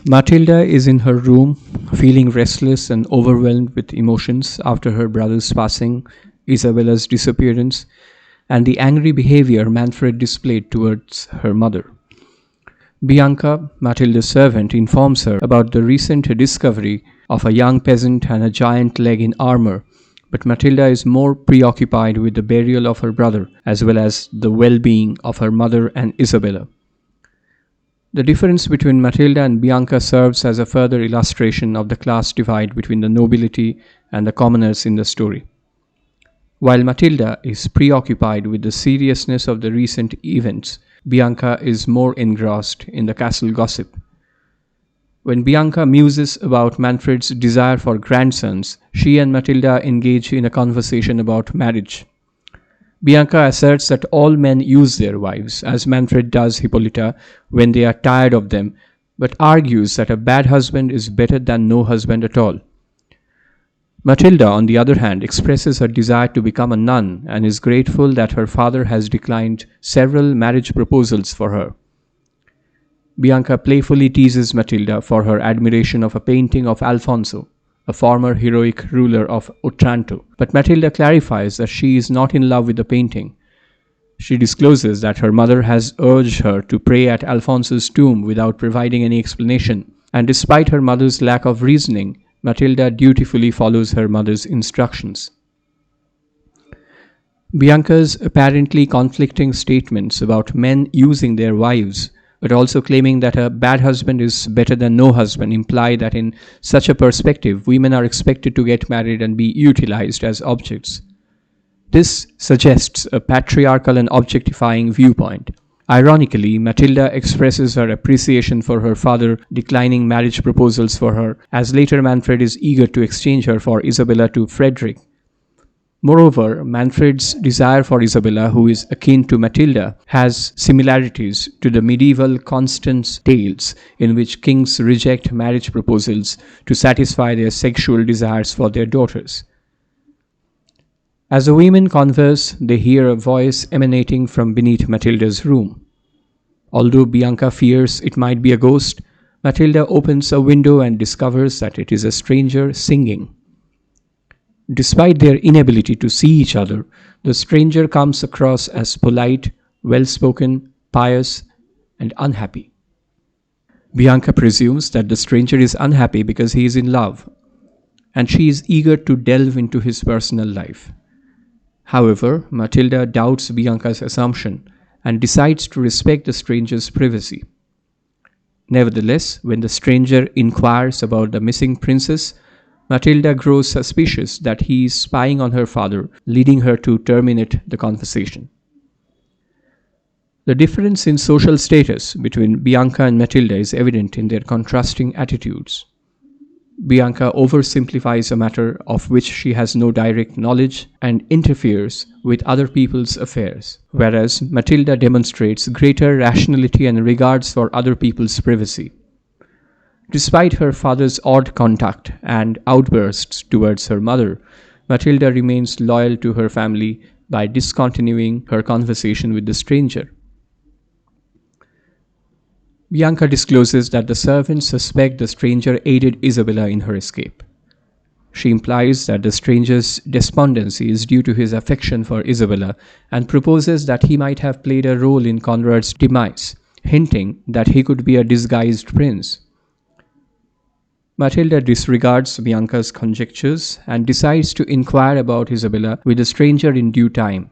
Matilda is in her room, feeling restless and overwhelmed with emotions after her brother's passing, Isabella's disappearance, and the angry behavior Manfred displayed towards her mother. Bianca, Matilda's servant, informs her about the recent discovery of a young peasant and a giant leg in armor, but Matilda is more preoccupied with the burial of her brother as well as the well being of her mother and Isabella. The difference between Matilda and Bianca serves as a further illustration of the class divide between the nobility and the commoners in the story. While Matilda is preoccupied with the seriousness of the recent events, Bianca is more engrossed in the castle gossip. When Bianca muses about Manfred's desire for grandsons, she and Matilda engage in a conversation about marriage. Bianca asserts that all men use their wives, as Manfred does Hippolyta, when they are tired of them, but argues that a bad husband is better than no husband at all. Matilda, on the other hand, expresses her desire to become a nun and is grateful that her father has declined several marriage proposals for her. Bianca playfully teases Matilda for her admiration of a painting of Alfonso, a former heroic ruler of Otranto, but Matilda clarifies that she is not in love with the painting. She discloses that her mother has urged her to pray at Alfonso's tomb without providing any explanation, and despite her mother's lack of reasoning, Matilda dutifully follows her mother's instructions. Bianca's apparently conflicting statements about men using their wives, but also claiming that a bad husband is better than no husband, imply that in such a perspective, women are expected to get married and be utilized as objects. This suggests a patriarchal and objectifying viewpoint. Ironically, Matilda expresses her appreciation for her father declining marriage proposals for her, as later Manfred is eager to exchange her for Isabella to Frederick. Moreover, Manfred's desire for Isabella, who is akin to Matilda, has similarities to the medieval Constance tales in which kings reject marriage proposals to satisfy their sexual desires for their daughters. As the women converse, they hear a voice emanating from beneath Matilda's room. Although Bianca fears it might be a ghost, Matilda opens a window and discovers that it is a stranger singing. Despite their inability to see each other, the stranger comes across as polite, well-spoken, pious, and unhappy. Bianca presumes that the stranger is unhappy because he is in love, and she is eager to delve into his personal life. However, Matilda doubts Bianca's assumption and decides to respect the stranger's privacy. Nevertheless, when the stranger inquires about the missing princess, Matilda grows suspicious that he is spying on her father, leading her to terminate the conversation. The difference in social status between Bianca and Matilda is evident in their contrasting attitudes. Bianca oversimplifies a matter of which she has no direct knowledge and interferes with other people's affairs, whereas Matilda demonstrates greater rationality and regards for other people's privacy. Despite her father's odd conduct and outbursts towards her mother, Matilda remains loyal to her family by discontinuing her conversation with the stranger. Bianca discloses that the servants suspect the stranger aided Isabella in her escape. She implies that the stranger's despondency is due to his affection for Isabella and proposes that he might have played a role in Conrad's demise, hinting that he could be a disguised prince. Matilda disregards Bianca's conjectures and decides to inquire about Isabella with the stranger in due time.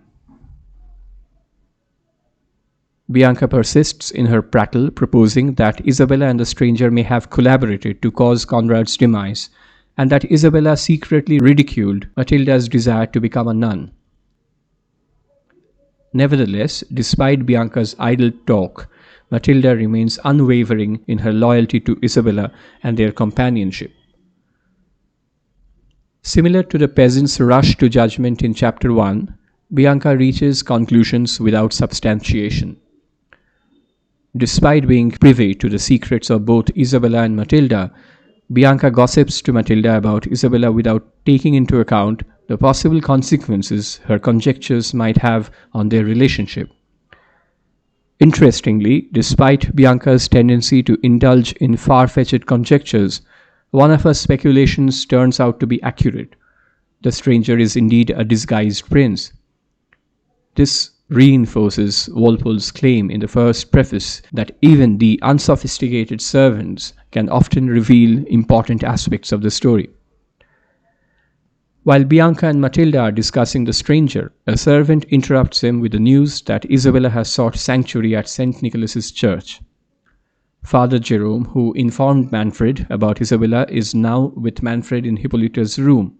Bianca persists in her prattle, proposing that Isabella and the stranger may have collaborated to cause Conrad's demise, and that Isabella secretly ridiculed Matilda's desire to become a nun. Nevertheless, despite Bianca's idle talk, Matilda remains unwavering in her loyalty to Isabella and their companionship. Similar to the peasant's rush to judgment in chapter 1, Bianca reaches conclusions without substantiation. Despite being privy to the secrets of both Isabella and Matilda, Bianca gossips to Matilda about Isabella without taking into account the possible consequences her conjectures might have on their relationship. Interestingly, despite Bianca's tendency to indulge in far-fetched conjectures, one of her speculations turns out to be accurate. The stranger is indeed a disguised prince. This reinforces Walpole's claim in the first preface that even the unsophisticated servants can often reveal important aspects of the story. While Bianca and Matilda are discussing the stranger, a servant interrupts them with the news that Isabella has sought sanctuary at St. Nicholas's church. Father Jerome, who informed Manfred about Isabella, is now with Manfred in Hippolyta's room.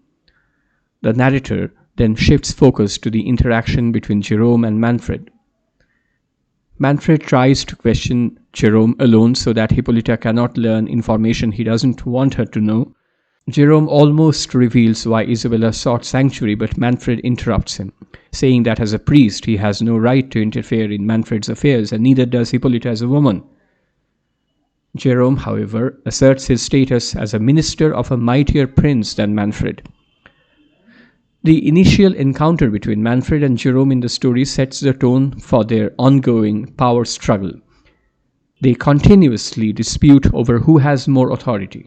The narrator then shifts focus to the interaction between Jerome and Manfred. Manfred tries to question Jerome alone so that Hippolyta cannot learn information he doesn't want her to know. Jerome almost reveals why Isabella sought sanctuary, but Manfred interrupts him, saying that as a priest he has no right to interfere in Manfred's affairs, and neither does Hippolyta as a woman. Jerome, however, asserts his status as a minister of a mightier prince than Manfred. The initial encounter between Manfred and Jerome in the story sets the tone for their ongoing power struggle. They continuously dispute over who has more authority.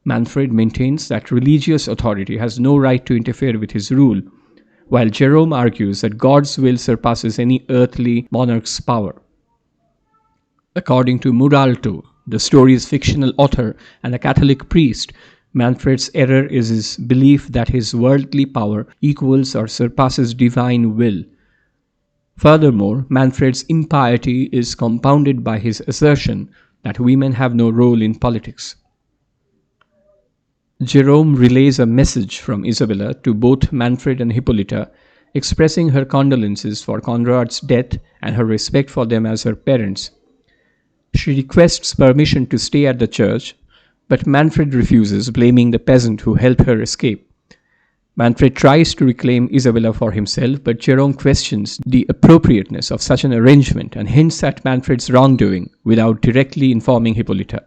Manfred maintains that religious authority has no right to interfere with his rule, while Jerome argues that God's will surpasses any earthly monarch's power. According to Muralto, the story's fictional author and a Catholic priest, Manfred's error is his belief that his worldly power equals or surpasses divine will. Furthermore, Manfred's impiety is compounded by his assertion that women have no role in politics. Jerome relays a message from Isabella to both Manfred and Hippolyta, expressing her condolences for Conrad's death and her respect for them as her parents. She requests permission to stay at the church, but Manfred refuses, blaming the peasant who helped her escape. Manfred tries to reclaim Isabella for himself, but Jerome questions the appropriateness of such an arrangement and hints at Manfred's wrongdoing without directly informing Hippolyta.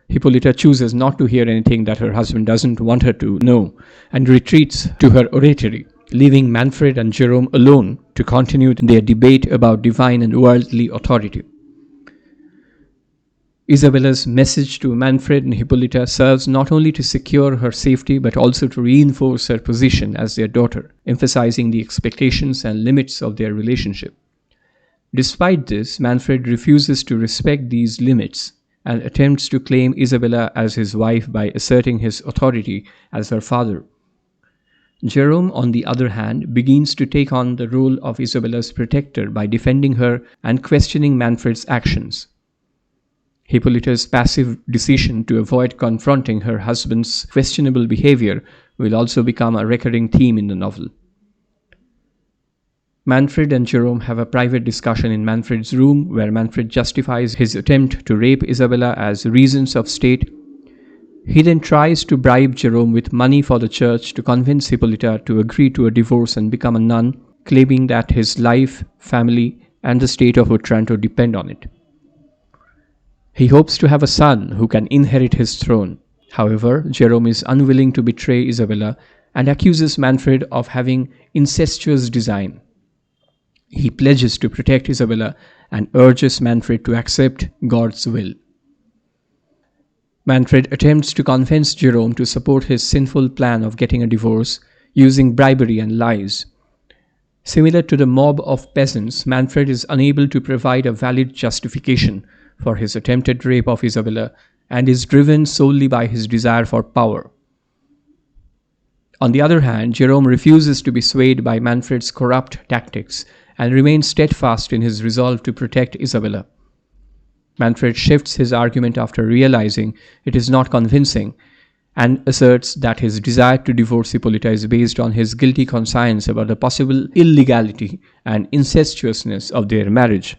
Hippolyta chooses not to hear anything that her husband doesn't want her to know and retreats to her oratory, leaving Manfred and Jerome alone to continue their debate about divine and worldly authority. Isabella's message to Manfred and Hippolyta serves not only to secure her safety but also to reinforce her position as their daughter, emphasizing the expectations and limits of their relationship. Despite this, Manfred refuses to respect these limits and attempts to claim Isabella as his wife by asserting his authority as her father. Jerome, on the other hand, begins to take on the role of Isabella's protector by defending her and questioning Manfred's actions. Hippolyta's passive decision to avoid confronting her husband's questionable behavior will also become a recurring theme in the novel. Manfred and Jerome have a private discussion in Manfred's room where Manfred justifies his attempt to rape Isabella as reasons of state. He then tries to bribe Jerome with money for the church to convince Hippolyta to agree to a divorce and become a nun, claiming that his life, family, and the state of Otranto depend on it. He hopes to have a son who can inherit his throne. However, Jerome is unwilling to betray Isabella and accuses Manfred of having incestuous design. He pledges to protect Isabella and urges Manfred to accept God's will. Manfred attempts to convince Jerome to support his sinful plan of getting a divorce using bribery and lies. Similar to the mob of peasants, Manfred is unable to provide a valid justification for his attempted rape of Isabella and is driven solely by his desire for power. On the other hand, Jerome refuses to be swayed by Manfred's corrupt tactics and remains steadfast in his resolve to protect Isabella. Manfred shifts his argument after realizing it is not convincing and asserts that his desire to divorce Hippolyta is based on his guilty conscience about the possible illegality and incestuousness of their marriage.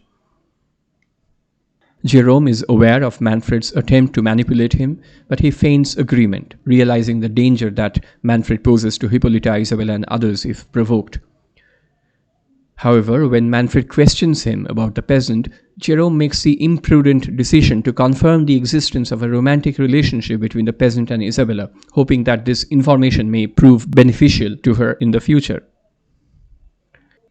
Jerome is aware of Manfred's attempt to manipulate him, but he feigns agreement, realizing the danger that Manfred poses to Hippolyta, Isabella, and others if provoked. However, when Manfred questions him about the peasant, Jerome makes the imprudent decision to confirm the existence of a romantic relationship between the peasant and Isabella, hoping that this information may prove beneficial to her in the future.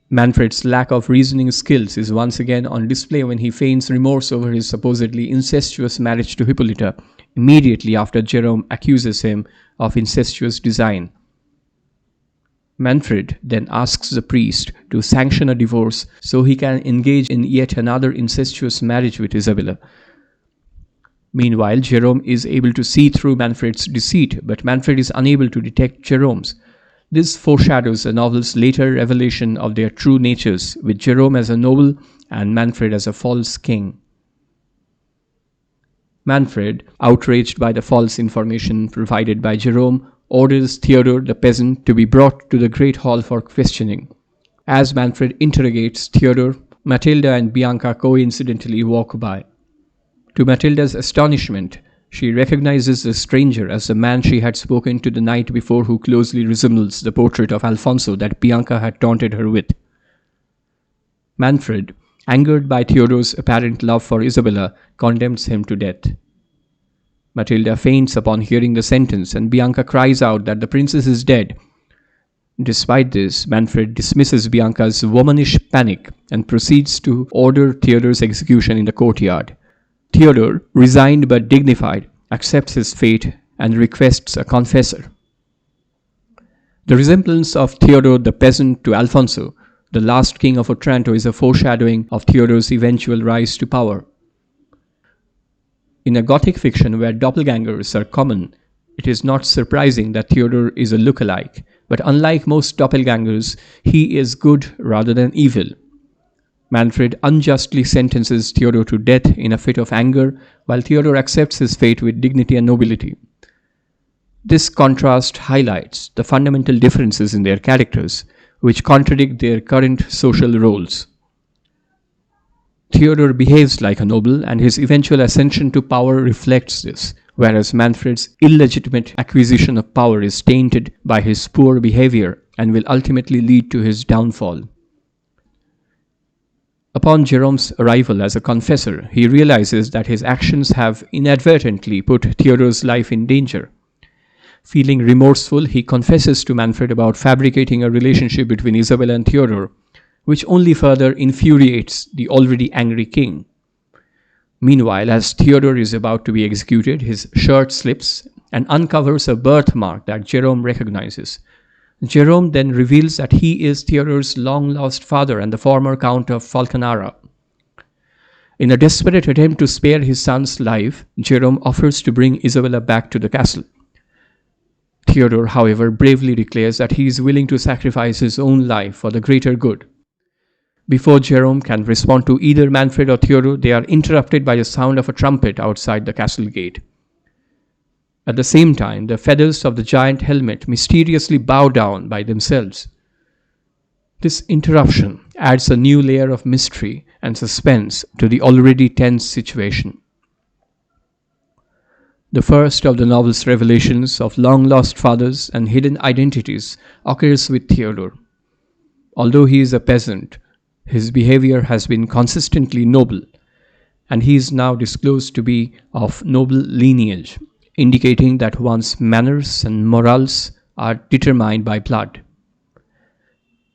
Manfred's lack of reasoning skills is once again on display when he feigns remorse over his supposedly incestuous marriage to Hippolyta immediately after Jerome accuses him of incestuous design. Manfred then asks the priest to sanction a divorce so he can engage in yet another incestuous marriage with Isabella. Meanwhile, Jerome is able to see through Manfred's deceit, but Manfred is unable to detect Jerome's. This foreshadows the novel's later revelation of their true natures, with Jerome as a noble and Manfred as a false king. Manfred, outraged by the false information provided by Jerome, orders Theodore the peasant to be brought to the great hall for questioning. As Manfred interrogates Theodore, Matilda and Bianca coincidentally walk by. To Matilda's astonishment, she recognizes the stranger as the man she had spoken to the night before, who closely resembles the portrait of Alfonso that Bianca had taunted her with. Manfred, angered by Theodore's apparent love for Isabella, condemns him to death. Matilda faints upon hearing the sentence, and Bianca cries out that the princess is dead. Despite this, Manfred dismisses Bianca's womanish panic and proceeds to order Theodore's execution in the courtyard. Theodore, resigned but dignified, accepts his fate and requests a confessor. The resemblance of Theodore the peasant to Alfonso, the last king of Otranto, is a foreshadowing of Theodore's eventual rise to power. In a Gothic fiction where doppelgangers are common, it is not surprising that Theodore is a look-alike, but unlike most doppelgangers, he is good rather than evil. Manfred unjustly sentences Theodore to death in a fit of anger, while Theodore accepts his fate with dignity and nobility. This contrast highlights the fundamental differences in their characters, which contradict their current social roles. Theodore behaves like a noble, and his eventual ascension to power reflects this, whereas Manfred's illegitimate acquisition of power is tainted by his poor behavior and will ultimately lead to his downfall. Upon Jerome's arrival as a confessor, he realizes that his actions have inadvertently put Theodore's life in danger. Feeling remorseful, he confesses to Manfred about fabricating a relationship between Isabella and Theodore, which only further infuriates the already angry king. Meanwhile, as Theodore is about to be executed, his shirt slips and uncovers a birthmark that Jerome recognizes. Jerome then reveals that he is Theodore's long-lost father and the former Count of Falconara. In a desperate attempt to spare his son's life, Jerome offers to bring Isabella back to the castle. Theodore, however, bravely declares that he is willing to sacrifice his own life for the greater good. Before Jerome can respond to either Manfred or Theodore, they are interrupted by the sound of a trumpet outside the castle gate. At the same time, the feathers of the giant helmet mysteriously bow down by themselves. This interruption adds a new layer of mystery and suspense to the already tense situation. The first of the novel's revelations of long-lost fathers and hidden identities occurs with Theodore. Although he is a peasant, his behavior has been consistently noble, and he is now disclosed to be of noble lineage, indicating that one's manners and morals are determined by blood.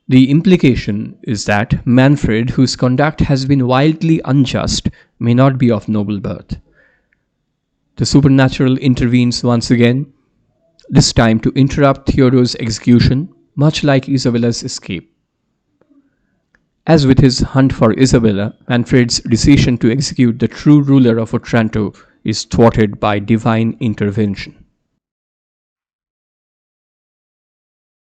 The implication is that Manfred, whose conduct has been wildly unjust, may not be of noble birth. The supernatural intervenes once again, this time to interrupt Theodore's execution, much like Isabella's escape. As with his hunt for Isabella, Manfred's decision to execute the true ruler of Otranto is thwarted by divine intervention.